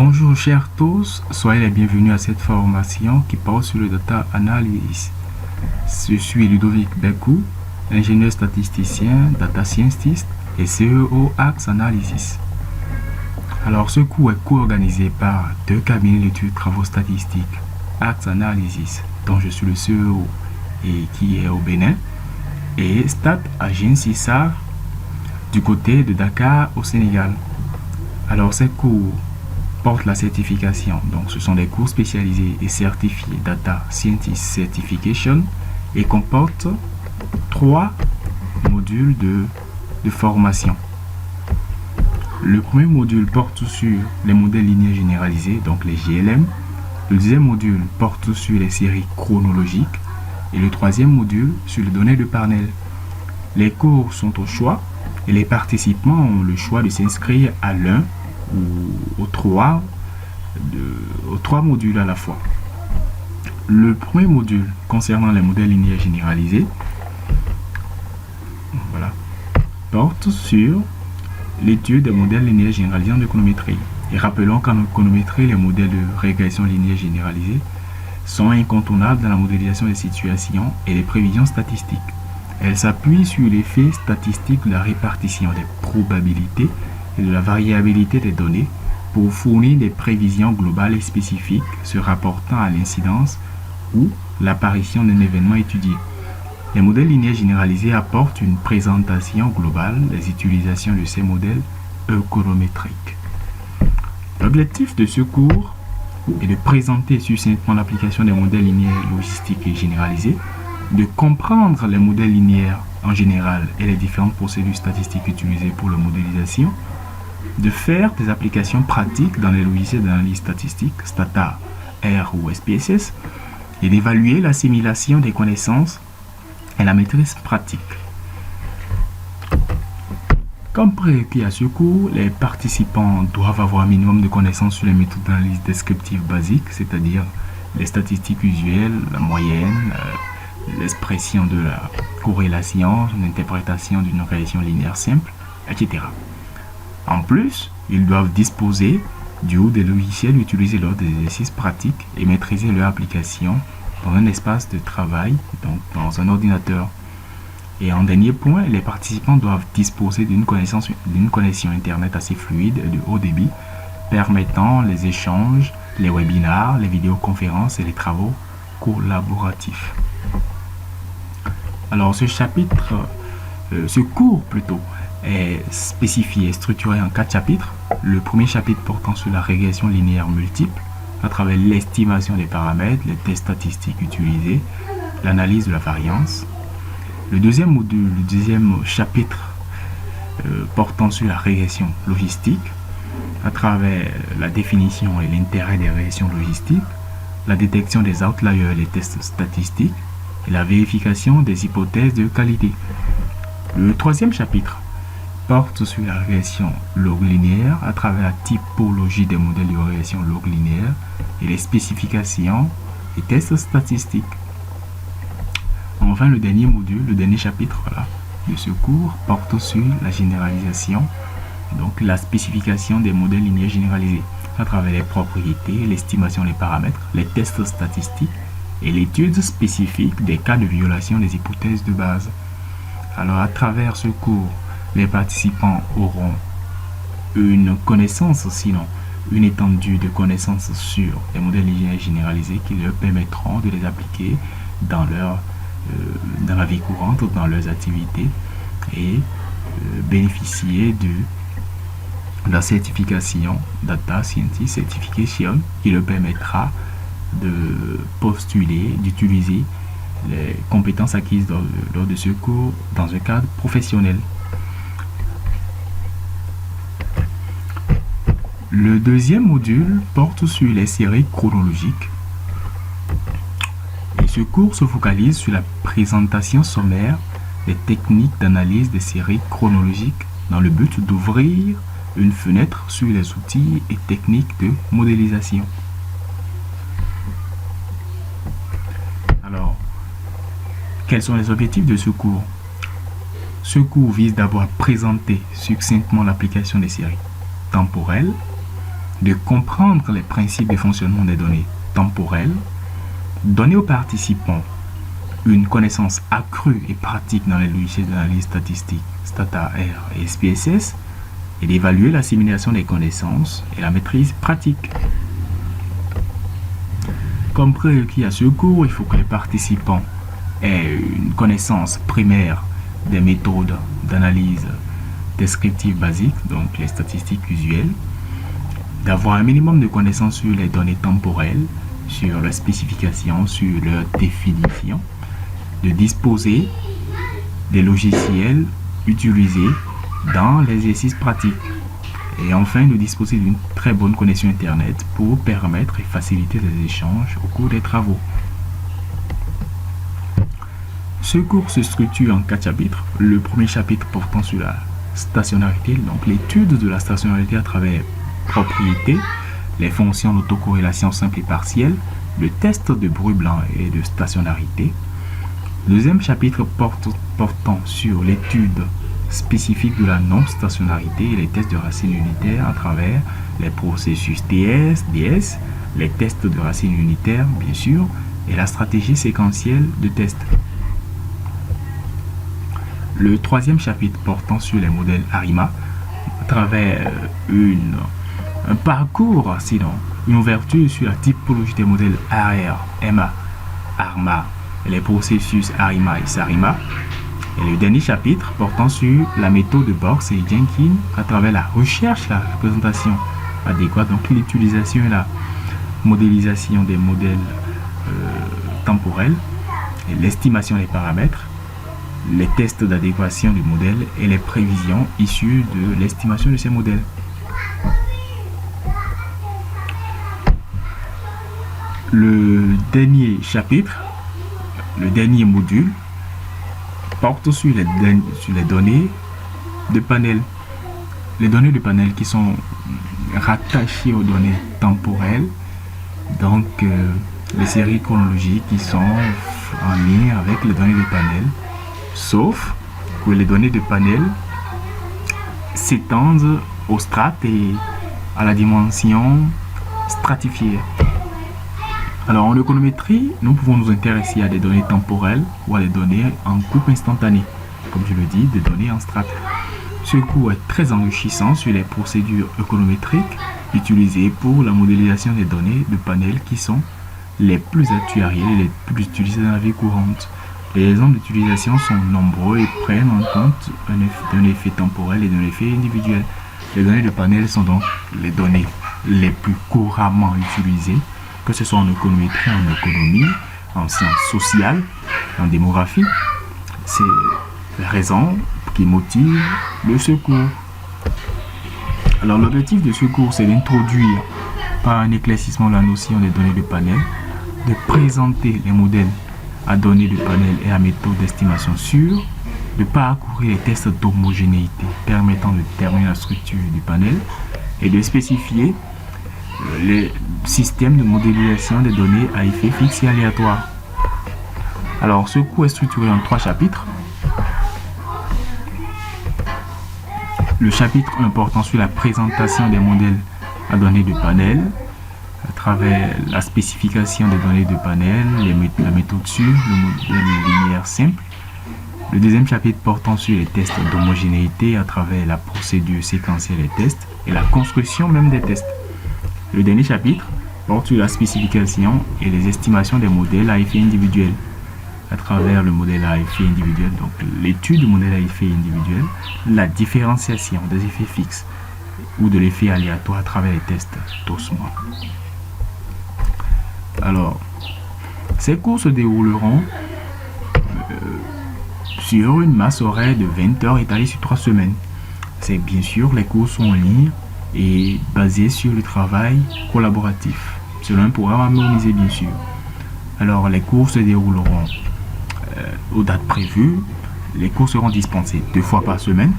Bonjour chers tous, soyez les bienvenus à cette formation qui porte sur le data analysis. Je suis Ludovic Bekou, ingénieur statisticien, data scientist et CEO Axe Analysis. Alors ce cours est co-organisé par deux cabinets d'études travaux statistiques, Axe Analysis, dont je suis le CEO et qui est au Bénin, et Stat Agency SAR du côté de Dakar au Sénégal. Alors ces cours portent la certification, donc ce sont des cours spécialisés et certifiés Data Scientist Certification et comportent 3 modules de formation. Le premier module porte sur les modèles linéaires généralisés, donc les GLM. Le deuxième module porte sur les séries chronologiques et le troisième module sur les données de Parnell. Les cours sont au choix et les participants ont le choix de s'inscrire à l'un ou aux trois modules à la fois. Le premier module concernant les modèles linéaires généralisés porte sur l'étude des modèles linéaires généralisés en économétrie. Et rappelons qu'en économétrie, les modèles de régression linéaire généralisée sont incontournables dans la modélisation des situations et des prévisions statistiques. Elles s'appuient sur l'effet statistique de la répartition des probabilités et de la variabilité des données pour fournir des prévisions globales et spécifiques se rapportant à l'incidence ou l'apparition d'un événement étudié. Les modèles linéaires généralisés apportent une présentation globale des utilisations de ces modèles économétriques. L'objectif de ce cours est de présenter succinctement l'application des modèles linéaires logistiques et généralisés, de comprendre les modèles linéaires en général et les différentes procédures statistiques utilisées pour leur modélisation, de faire des applications pratiques dans les logiciels d'analyse statistique, Stata, R ou SPSS, et d'évaluer l'assimilation des connaissances et la maîtrise pratique. Comme prérequis à ce cours, les participants doivent avoir un minimum de connaissances sur les méthodes d'analyse descriptive basiques, c'est-à-dire les statistiques usuelles, la moyenne, l'expression de la corrélation, l'interprétation d'une régression linéaire simple, etc. En plus, ils doivent disposer du haut des logiciels utilisés lors des exercices pratiques et maîtriser leur application dans un espace de travail, donc dans un ordinateur. Et en dernier point, les participants doivent disposer d'une connexion Internet assez fluide et de haut débit, permettant les échanges, les webinars, les vidéoconférences et les travaux collaboratifs. Alors ce cours est spécifié et structuré en 4 chapitres. Le premier chapitre portant sur la régression linéaire multiple à travers l'estimation des paramètres, les tests statistiques utilisés, l'analyse de la variance. Le deuxième chapitre portant sur la régression logistique à travers la définition et l'intérêt des régressions logistiques, la détection des outliers et les tests statistiques et la vérification des hypothèses de qualité. Le troisième chapitre porte sur la régression log linéaire à travers la typologie des modèles de régression log linéaire et les spécifications et tests statistiques. Enfin, le dernier chapitre de ce cours porte sur la généralisation, donc la spécification des modèles linéaires généralisés à travers les propriétés, l'estimation des paramètres, les tests statistiques et l'étude spécifique des cas de violation des hypothèses de base. Alors, à travers ce cours, les participants auront une connaissance, sinon une étendue de connaissances sur les modèles linéaires généralisés qui leur permettront de les appliquer dans la vie courante, dans leurs activités et bénéficier de la certification Data Scientist Certification qui leur permettra de postuler, d'utiliser les compétences acquises lors de ce cours dans un cadre professionnel. Le deuxième module porte sur les séries chronologiques. Et ce cours se focalise sur la présentation sommaire des techniques d'analyse des séries chronologiques dans le but d'ouvrir une fenêtre sur les outils et techniques de modélisation. Alors, quels sont les objectifs de ce cours? Ce cours vise d'abord à présenter succinctement l'application des séries temporelles de comprendre les principes de fonctionnement des données temporelles, donner aux participants une connaissance accrue et pratique dans les logiciels d'analyse statistique STATA R et SPSS, et d'évaluer l'assimilation des connaissances et la maîtrise pratique. Comme prérequis à ce cours, il faut que les participants aient une connaissance primaire des méthodes d'analyse descriptive basique, donc les statistiques usuelles, d'avoir un minimum de connaissances sur les données temporelles, sur leur spécification, sur leur définition, de disposer des logiciels utilisés dans l'exercice pratique, et enfin de disposer d'une très bonne connexion Internet pour permettre et faciliter les échanges au cours des travaux. Ce cours se structure en 4 chapitres. Le premier chapitre portant sur la stationnarité, donc l'étude de la stationnarité à travers propriétés, les fonctions d'autocorrélation simple et partielle, le test de bruit blanc et de stationnarité. Le deuxième chapitre portant sur l'étude spécifique de la non-stationnarité et les tests de racines unitaires à travers les processus TS, DS, les tests de racines unitaires bien sûr, et la stratégie séquentielle de test. Le troisième chapitre portant sur les modèles ARIMA à travers un parcours, sinon une ouverture sur la typologie des modèles AR, MA, ARMA, et les processus ARIMA et SARIMA. Et le dernier chapitre portant sur la méthode de Box et Jenkins à travers la recherche, la représentation adéquate, donc l'utilisation et la modélisation des modèles temporels, et l'estimation des paramètres, les tests d'adéquation du modèle et les prévisions issues de l'estimation de ces modèles. Le dernier chapitre, le dernier module, porte sur les données de panel. Les données de panel qui sont rattachées aux données temporelles, donc les séries chronologiques qui sont en lien avec les données de panel, sauf que les données de panel s'étendent aux strates et à la dimension stratifiée. Alors en économétrie, nous pouvons nous intéresser à des données temporelles ou à des données en coupe instantanée, comme je le dis, des données en strates. Ce cours est très enrichissant sur les procédures économétriques utilisées pour la modélisation des données de panel qui sont les plus actuarielles et les plus utilisées dans la vie courante. Les exemples d'utilisation sont nombreux et prennent en compte un effet temporel et un effet individuel. Les données de panel sont donc les données les plus couramment utilisées, que ce soit en économétrie, en économie, en sciences sociales, en démographie. C'est la raison qui motive le secours. Alors l'objectif de ce cours, c'est d'introduire par un éclaircissement la notion des données de panel, de présenter les modèles à données de panel et à méthode d'estimation sûre, de parcourir les tests d'homogénéité permettant de déterminer la structure du panel et de spécifier les systèmes de modélisation des données à effet fixe et aléatoire. Alors ce cours est structuré en 3 chapitres. Le chapitre 1 portant sur la présentation des modèles à données de panel à travers la spécification des données de panel, la méthode sûre, le modèle linéaire simple. Le deuxième chapitre portant sur les tests d'homogénéité à travers la procédure séquentielle des tests et la construction même des tests. Le dernier chapitre porte sur la spécification et les estimations des modèles à effet individuel à travers le modèle à effet individuel, donc l'étude du modèle à effet individuel, la différenciation des effets fixes ou de l'effet aléatoire à travers les tests d'Osman. Alors, ces cours se dérouleront sur une masse horaire de 20 heures étalée sur 3 semaines. C'est bien sûr, les cours sont en ligne et basés sur le travail collaboratif, selon un programme harmonisé bien sûr. Alors, les cours se dérouleront aux dates prévues. Les cours seront dispensés 2 fois par semaine,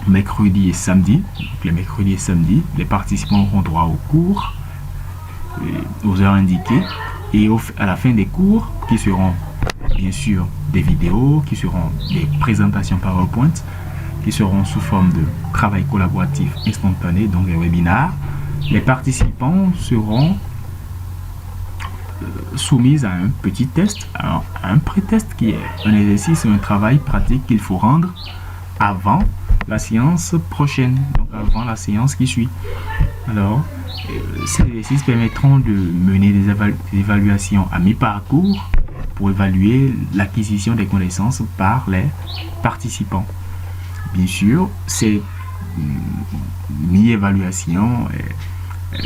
mercredi et samedi. Donc, les mercredis et samedis, les participants auront droit aux cours aux heures indiquées et à la fin des cours, qui seront bien sûr des vidéos, qui seront des présentations PowerPoint, qui seront sous forme de travail collaboratif instantané, donc des webinaires. Les participants seront soumis à un petit test, à un pré-test qui est un exercice ou un travail pratique qu'il faut rendre avant la séance prochaine, donc avant la séance qui suit. Alors, ces exercices permettront de mener des évaluations à mi-parcours pour évaluer l'acquisition des connaissances par les participants. Bien sûr, ces mi-évaluations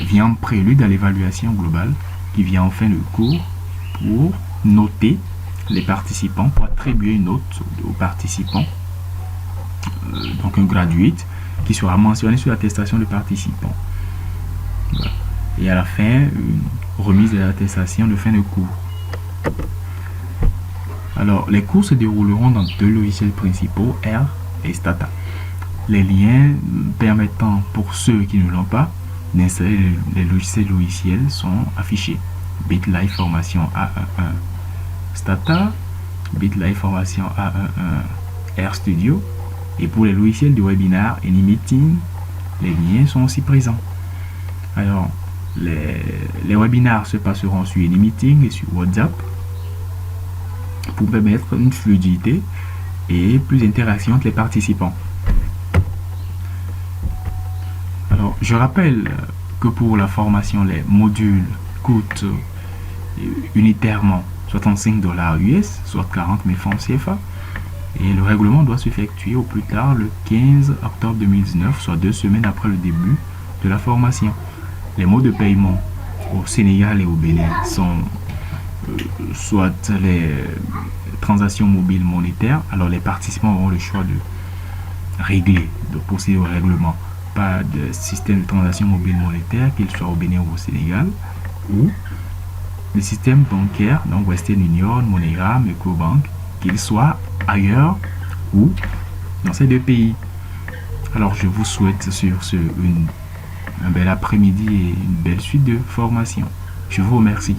viennent en prélude à l'évaluation globale qui vient en fin de cours pour noter les participants, pour attribuer une note aux participants, donc un graduate qui sera mentionné sur l'attestation de participants. Voilà. Et à la fin, une remise de l'attestation de fin de cours. Alors, les cours se dérouleront dans deux logiciels principaux, R et Stata. Les liens permettant pour ceux qui ne l'ont pas d'installer les logiciels sont affichés. BitLive Formation A11 Stata, BitLive Formation A11 RStudio. Et pour les logiciels de webinaire et meeting, les liens sont aussi présents. Alors, les webinaires se passeront sur AnyMeeting et sur WhatsApp pour permettre une fluidité et plus d'interaction entre les participants. Alors, je rappelle que pour la formation, les modules coûtent unitairement 65 $ US, soit 40 000 francs CFA. Et le règlement doit s'effectuer au plus tard le 15 octobre 2019, soit 2 semaines après le début de la formation. Les modes de paiement au Sénégal et au Bénin sont soit les transactions mobiles monétaires. Alors les participants auront le choix de régler, de procéder au règlement par de système de transactions mobiles monétaires, qu'il soit au Bénin ou au Sénégal, ou le système bancaire, donc Western Union, MoneyGram, EcoBank, qu'il soit ailleurs ou dans ces deux pays. Alors je vous souhaite sur ce un bel après-midi et une belle suite de formation. Je vous remercie.